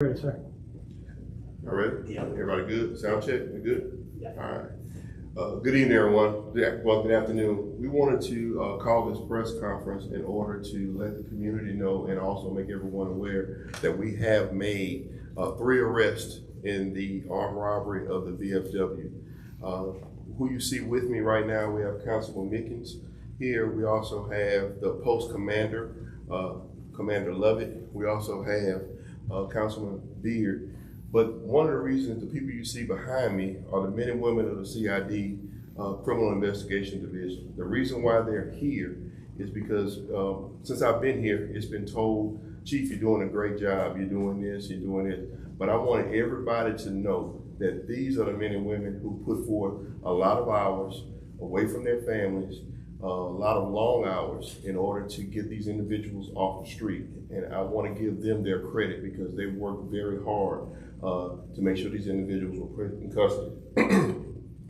Ready, sir. All right? Yeah. Everybody good? Sound check? We good? Yeah. All right. Good evening, everyone. Well, good afternoon. We wanted to call this press conference in order to let the community know and also make everyone aware that we have made 3 arrests in the armed robbery of the VFW. Who you see with me right now, we have Councilman Mickens here. We also have the post commander, Commander Lovett. We also have Councilman Beard. But one of the reasons the people you see behind me are the men and women of the CID Criminal Investigation Division. The reason why they're here is because since I've been here, it's been told, Chief, you're doing a great job, you're doing this, you're doing it. But I wanted everybody to know that these are the men and women who put forth a lot of hours away from their families, a lot of long hours in order to get these individuals off the street. And I want to give them their credit because they worked very hard to make sure these individuals were put in custody.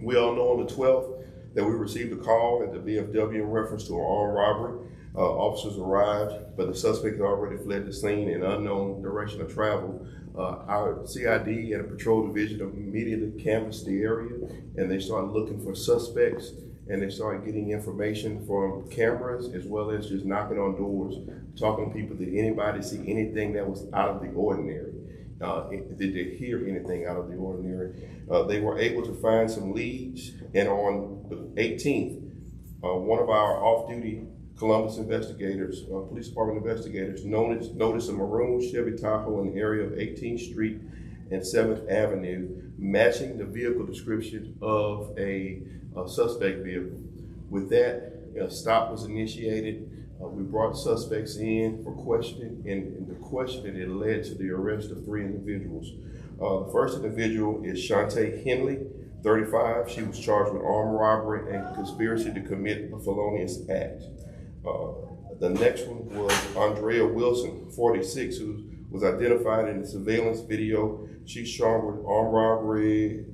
We all know on the 12th that we received a call at the VFW in reference to an armed robbery. Officers arrived, but the suspect had already fled the scene in unknown direction of travel. Our CID and a patrol division immediately canvassed the area, and they started looking for suspects, and they started getting information from cameras as well as just knocking on doors, talking to people. Did anybody see anything that was out of the ordinary? Did they hear anything out of the ordinary? They were able to find some leads, and on the 18th, one of our off-duty Columbus investigators, police department investigators, noticed a maroon Chevy Tahoe in the area of 18th Street and 7th Avenue, matching the vehicle description of a suspect vehicle. With that, a stop was initiated. We brought suspects in for questioning, and in the questioning, it led to the arrest of 3 individuals. The first individual is Shantae Henley, 35. She was charged with armed robbery and conspiracy to commit a felonious act. The next one was Andrea Wilson, 46, who was identified in the surveillance video. She's charged with armed robbery.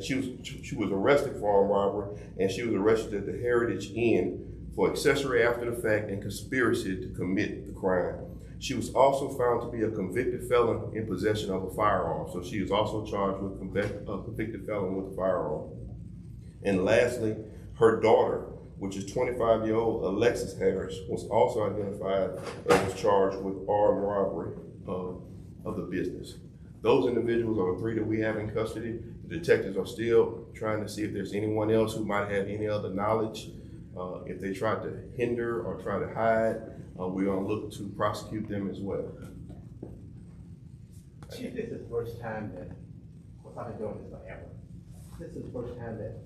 She was arrested for armed robbery, and she was arrested at the Heritage Inn for accessory after the fact and conspiracy to commit the crime. She was also found to be a convicted felon in possession of a firearm, so she is also charged with a convicted felon with a firearm. And lastly, her daughter, which is 25-year-old Alexis Harris, was also identified and was charged with armed robbery of the business. Those individuals are the 3 that we have in custody. The detectives are still trying to see if there's anyone else who might have any other knowledge. If they tried to hinder or try to hide, we're going to look to prosecute them as well. Chief, this is the first time that, of course I've been doing this forever. This is the first time that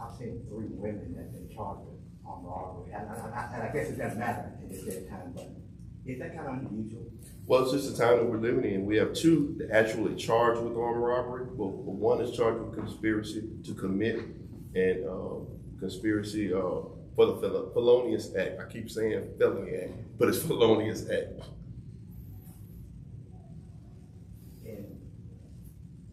I've seen 3 women that have been charged with armed robbery. And I guess it doesn't matter at this day and time, but is that kind of unusual? Well, it's just the time that we're living in. We have 2 that actually charged with armed robbery, but one is charged with conspiracy to commit and conspiracy for the felonious act. I keep saying felony act, but it's felonious act. And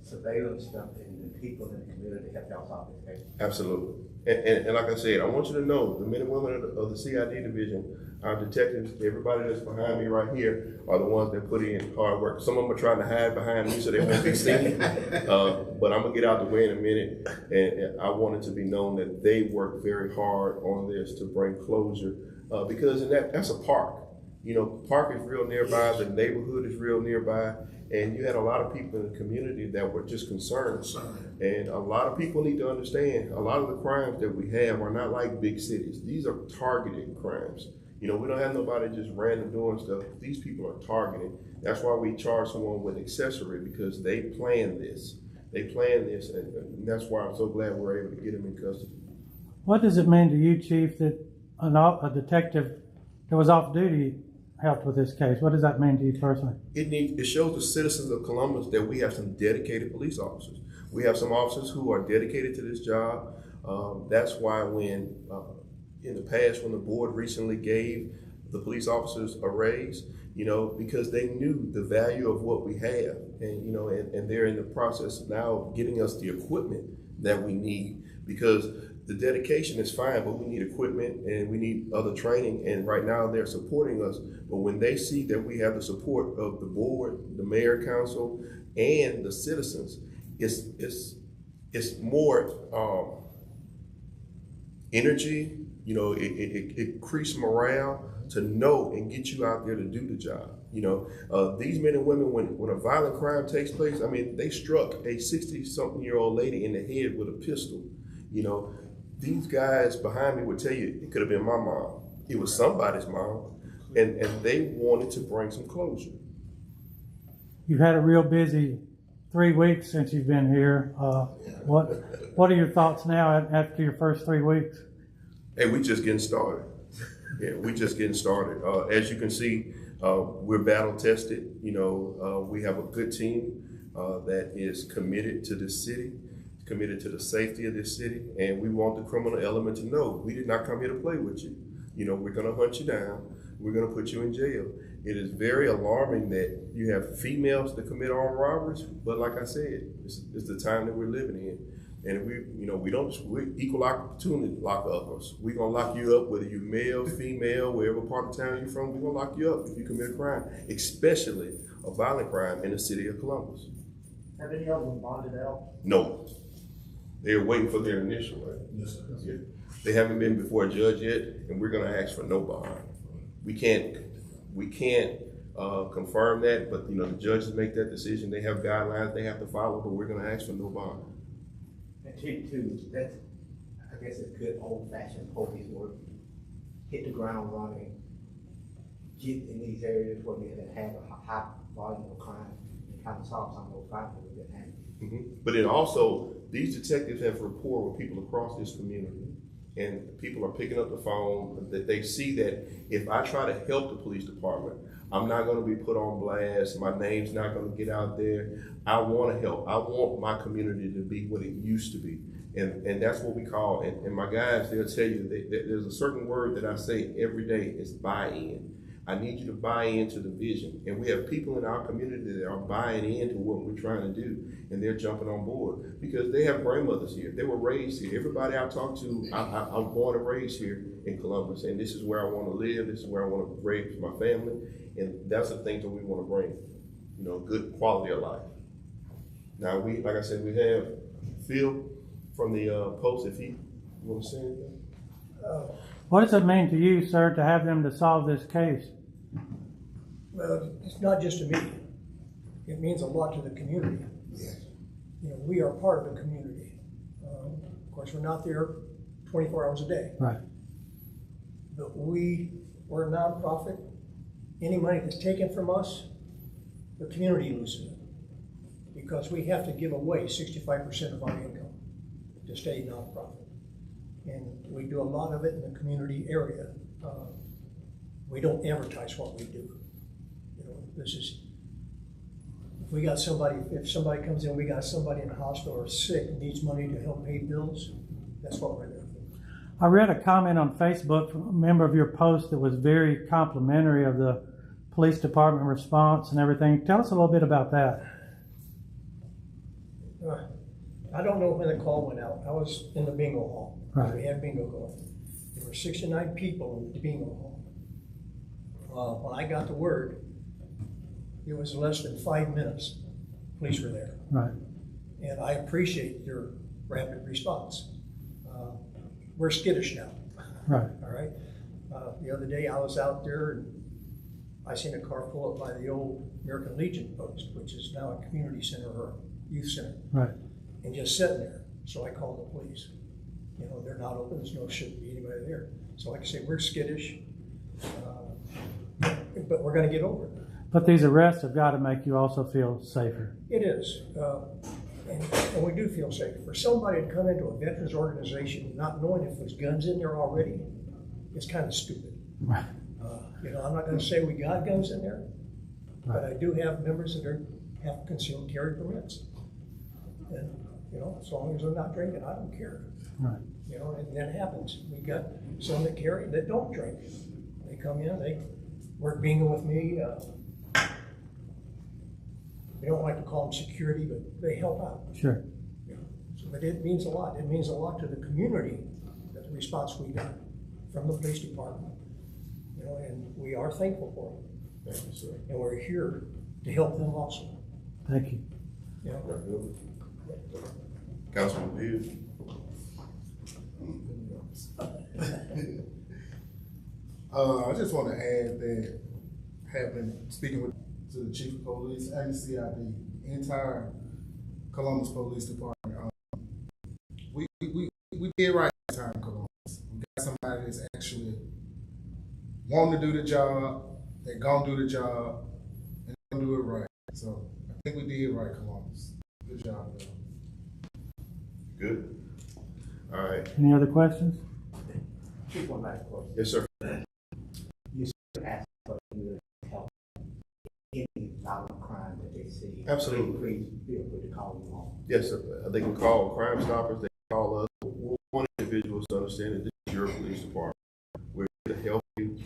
surveillance stuff and the people in the community help y'all solve this case? Absolutely. And like I said, I want you to know the men and women of the CID division, our detectives, everybody that's behind me right here are the ones that put in hard work. Some of them are trying to hide behind me so they won't be seen. But I'm gonna get out the way in a minute. And I want it to be known that they worked very hard on this to bring closure because that's a park. You know, park is real nearby, the neighborhood is real nearby, and you had a lot of people in the community that were just concerned. And a lot of people need to understand, a lot of the crimes that we have are not like big cities. These are targeted crimes. You know, we don't have nobody just random doing stuff. These people are targeted. That's why we charge someone with accessory, because they planned this. They planned this, and that's why I'm so glad we're able to get them in custody. What does it mean to you, Chief, that a detective that was off duty helped with this case? What does that mean to you personally? It shows the citizens of Columbus that we have some dedicated police officers. We have some officers who are dedicated to this job. That's why when in the past, when the board recently gave the police officers a raise, you know, because they knew the value of what we have, and you know, and they're in the process now of getting us the equipment that we need, because The dedication is fine, but we need equipment and we need other training. And right now they're supporting us. But when they see that we have the support of the board, the mayor, council, and the citizens, it's more energy. You know, it increases morale to know and get you out there to do the job. You know, these men and women, when a violent crime takes place, I mean, they struck a 60-something-year-old lady in the head with a pistol. You know, these guys behind me would tell you it could have been my mom. It was somebody's mom, and they wanted to bring some closure. You've had a real busy 3 weeks since you've been here. What are your thoughts now after your first 3 weeks? Hey, we just getting started. Yeah, we just getting started. As you can see, we're battle tested. You know, we have a good team that is committed to this city, committed to the safety of this city, and we want the criminal element to know we did not come here to play with you. You know, we're gonna hunt you down. We're gonna put you in jail. It is very alarming that you have females that commit armed robberies, but like I said, it's the time that we're living in. And we're equal opportunity lock uppers. We're gonna lock you up whether you're male, female, wherever part of town you're from, we're gonna lock you up if you commit a crime, especially a violent crime in the city of Columbus. Have any of them bonded out? No. They're waiting for their initial, right? Yes, sir. Yeah. They haven't been before a judge yet, and we're gonna ask for no bond. We can't confirm that, but you know, the judges make that decision. They have guidelines they have to follow, but we're gonna ask for no bond. And too, that's, I guess it's good old-fashioned police work. Hit the ground running, get in these areas where we have a high volume of crime, and kind of solve some of those crimes that we've been having. Mm-hmm. But then also, these detectives have rapport with people across this community, and people are picking up the phone. That they see that if I try to help the police department, I'm not going to be put on blast. My name's not going to get out there. I want to help. I want my community to be what it used to be, and that's what we call. And my guys, they'll tell you that there's a certain word that I say every day is buy-in. I need you to buy into the vision. And we have people in our community that are buying into what we're trying to do, and they're jumping on board because they have grandmothers here. They were raised here. Everybody I talk to, I'm born and raised here in Columbus, and this is where I want to live. This is where I want to raise my family, and that's the things that we want to bring, you know, good quality of life. Now, like I said, we have Phil from the Post, if he want to say anything. What does it mean to you, sir, to have them to solve this case? Well, it's not just to me. It means a lot to the community. Yes. You know, we are part of the community. Of course, we're not there 24 hours a day. Right. But we're a nonprofit. Any money that's taken from us, the community loses it. Because we have to give away 65% of our income to stay nonprofit. And we do a lot of it in the community area. We don't advertise what we do. You know, this is, if somebody comes in, we got somebody in the hospital or sick, needs money to help pay bills, that's what we're doing. I read a comment on Facebook from a member of your Post that was very complimentary of the police department response and everything. Tell us a little bit about that. I don't know when the call went out. I was in the bingo hall. Right. We had bingo going. There were 69 people in the bingo hall. When I got the word, it was less than 5 minutes. Police were there. Right. And I appreciate your rapid response. We're skittish now. Right. All right. The other day I was out there and I seen a car pull up by the old American Legion post, which is now a community center or a youth center. Right. And just sitting there. So I called the police. You know, they're not open, there's shouldn't be anybody there. So like I say, we're skittish, but we're gonna get over it. But these arrests have got to make you also feel safer. It is, and we do feel safe. For somebody to come into a veterans organization not knowing if there's guns in there already, it's kind of stupid. Right. You know, I'm not gonna say we got guns in there, but Right. I do have members that have concealed carry permits. And, you know, as long as they're not drinking, I don't care. Right. You know, and that happens. We got some that carry that don't drink. They come in, they work bingo with me. We don't like to call them security, but they help out. Sure. You know, so But it means a lot. It means a lot to the community, that the response we got from the police department. You know, and we are thankful for them. Thank you, sir. And we're here to help them also. Thank you. You know, Councilman Beard? I just want to add that, having speaking with to the chief of police and the CID, entire Columbus Police Department, we did right this time in Columbus. We got somebody that's actually wanting to do the job, they're gonna do the job, and gonna do it right. So I think we did right, Columbus. Good job, though. Good. All right. Any other questions? Chief, one last question. Yes, sir. You asked for you to help any violent crime that they see. Absolutely. Please feel free to call you on. Yes, sir. They can call Crime Stoppers. They can call us. We want individuals to understand that this is your police department. We're here to help you.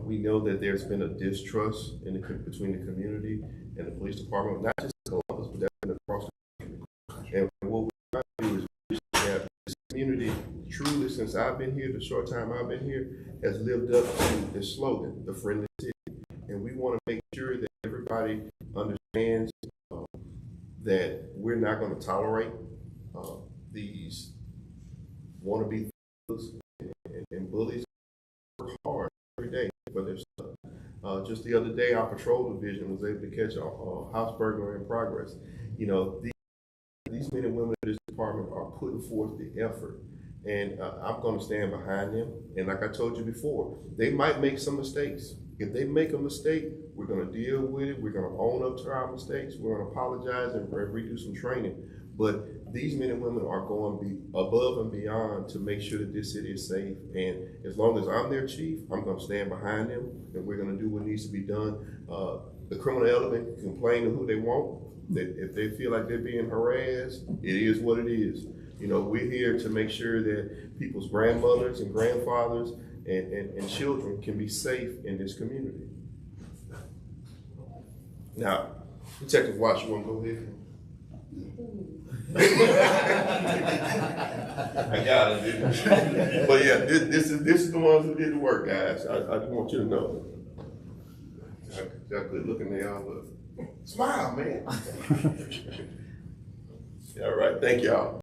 We know that there's been a distrust between the community and the police department, not just in Columbus, but that's been across the country. And what we're trying to do is have this community, truly, since I've been here, the short time I've been here, has lived up to this slogan, the friendly city. And we want to make sure that everybody understands that we're not going to tolerate these wannabe thugs and bullies. Work hard every day for their stuff. Just the other day, our patrol division was able to catch a house burglar in progress. You know, these men and women in this department are putting forth the effort, and I'm going to stand behind them. And like I told you before, they might make some mistakes. If they make a mistake, we're going to deal with it. We're going to own up to our mistakes. We're going to apologize and redo some training. But these men and women are going to be above and beyond to make sure that this city is safe. And as long as I'm their chief, I'm going to stand behind them, and we're going to do what needs to be done. The criminal element can complain to who they want. That if they feel like they're being harassed, it is what it is. You know, we're here to make sure that people's grandmothers and grandfathers and children can be safe in this community. Now, Detective Watts, you want to go ahead? I got it, didn't I? But yeah, this is the ones who did the work, guys. I just want you to know. Y'all good looking they are, but smile, man. All right, thank y'all.